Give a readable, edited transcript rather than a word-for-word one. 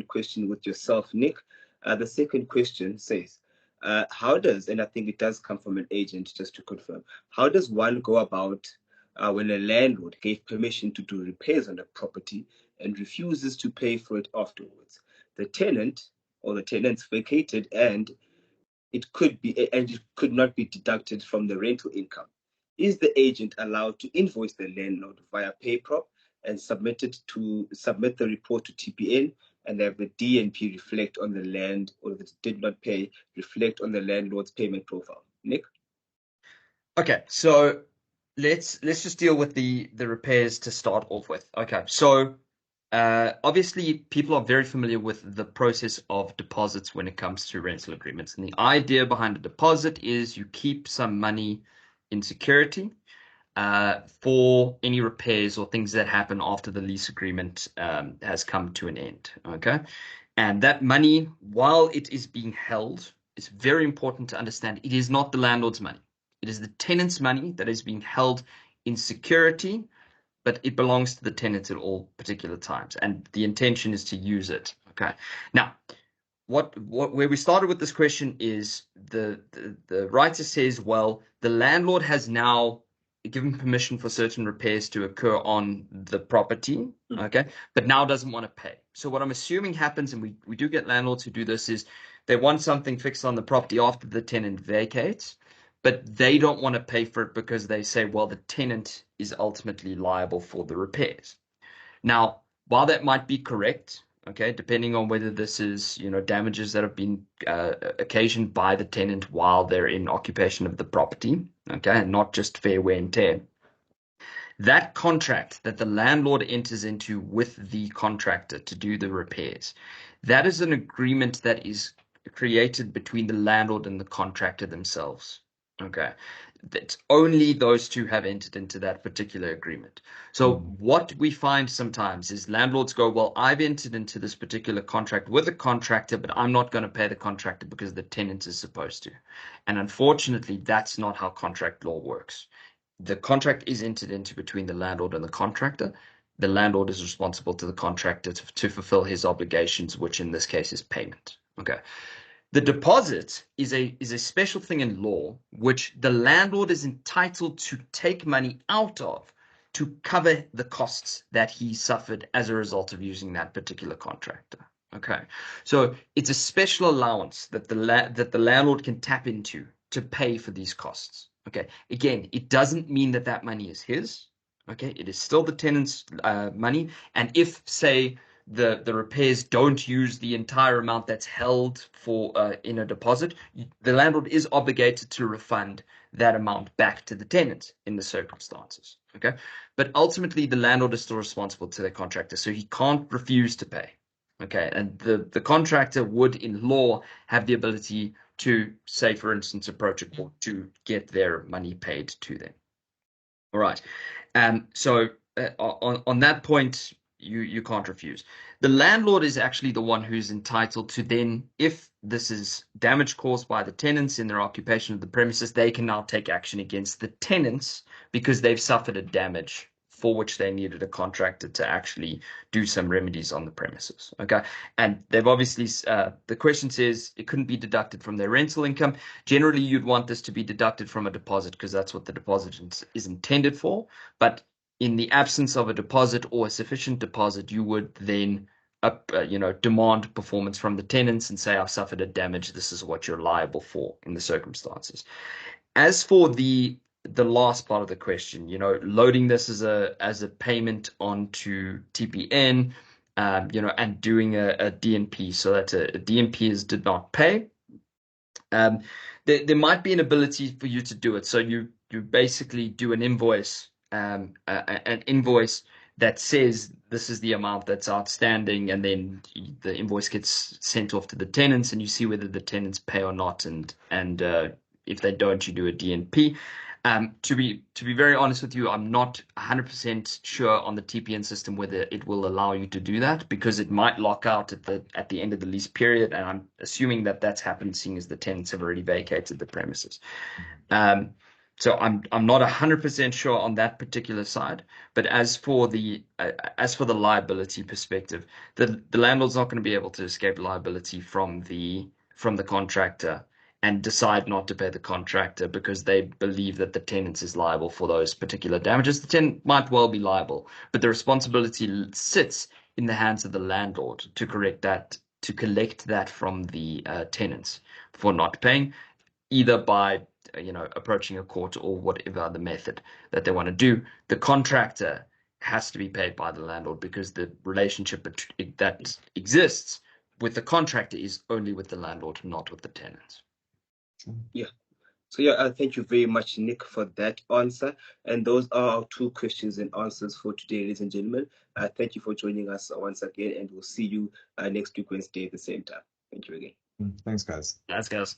second question with yourself, Nick. The second question says, how does, and I think it does come from an agent, just to confirm, how does one go about when a landlord gave permission to do repairs on a property and refuses to pay for it afterwards? The tenant or the tenant's vacated, and it could not be deducted from the rental income. Is the agent allowed to invoice the landlord via PayProp and submit the report to TPN and have the DNP reflect on the land, or if it did not pay, reflect on the landlord's payment profile? Nick? Okay, so let's just deal with the repairs to start off with. Okay, so obviously people are very familiar with the process of deposits when it comes to rental agreements. And the idea behind a deposit is you keep some money in security for any repairs or things that happen after the lease agreement has come to an end. Okay. And that money, while it is being held, it's very important to understand it is not the landlord's money. It is the tenant's money that is being held in security, but it belongs to the tenant at all particular times. And the intention is to use it. Okay. Now, where we started with this question is the writer says, well, the landlord has now given permission for certain repairs to occur on the property, okay, but now doesn't want to pay. So what I'm assuming happens, and we do get landlords who do this, is they want something fixed on the property after the tenant vacates, but they don't want to pay for it because they say, well, the tenant is ultimately liable for the repairs. Now, while that might be correct, okay, depending on whether this is, damages that have been occasioned by the tenant while they're in occupation of the property, okay, and not just fair wear and tear. That contract that the landlord enters into with the contractor to do the repairs, that is an agreement that is created between the landlord and the contractor themselves. Okay. That only those two have entered into that particular agreement. So what we find sometimes is landlords go, well, I've entered into this particular contract with a contractor, but I'm not going to pay the contractor because the tenant is supposed to. And unfortunately, that's not how contract law works. The contract is entered into between the landlord and the contractor. The landlord is responsible to the contractor to fulfill his obligations, which in this case is payment. Okay. The deposit is a special thing in law, which the landlord is entitled to take money out of to cover the costs that he suffered as a result of using that particular contractor. Okay, so it's a special allowance that the landlord can tap into to pay for these costs. Okay, again, it doesn't mean that money is his. Okay, it is still the tenant's money, and if, say, the repairs don't use the entire amount that's held for in a deposit, the landlord is obligated to refund that amount back to the tenant in the circumstances. Okay, but ultimately the landlord is still responsible to the contractor, so he can't refuse to pay. Okay, and the contractor would, in law, have the ability to, say, for instance, approach a court to get their money paid to them. All right, so on that point, you can't refuse. The landlord is actually the one who's entitled to then, if this is damage caused by the tenants in their occupation of the premises, they can now take action against the tenants because they've suffered a damage for which they needed a contractor to actually do some remedies on the premises. Okay, and they've obviously the question says it couldn't be deducted from their rental income. Generally, you'd want this to be deducted from a deposit because that's what the deposit is intended for. But in the absence of a deposit or a sufficient deposit, you would then demand performance from the tenants and say, I've suffered a damage. This is what you're liable for in the circumstances. As for the last part of the question, loading this as a payment onto TPN, and doing a DNP, so that a DNP is did not pay. There might be an ability for you to do it. So you basically do an invoice that says this is the amount that's outstanding, and then the invoice gets sent off to the tenants, and you see whether the tenants pay or not, and if they don't, you do a DNP. To be very honest with you, I'm not 100% sure on the TPN system whether it will allow you to do that, because it might lock out at the end of the lease period, and I'm assuming that that's happened, seeing as the tenants have already vacated the premises. So I'm not 100% sure on that particular side, but as for the liability perspective, the landlord's not going to be able to escape liability from the contractor and decide not to pay the contractor because they believe that the tenant is liable for those particular damages. The tenant might well be liable, but the responsibility sits in the hands of the landlord to collect that from the tenants for not paying, either by approaching a court or whatever other method that they want to do. The contractor has to be paid by the landlord because the relationship that exists with the contractor is only with the landlord, not with the tenants. Yeah. So yeah, thank you very much, Nick, for that answer. And those are our 2 questions and answers for today, ladies and gentlemen. Thank you for joining us once again, and we'll see you next week Wednesday at the same time. Thank you again. Thanks, guys. That's guys.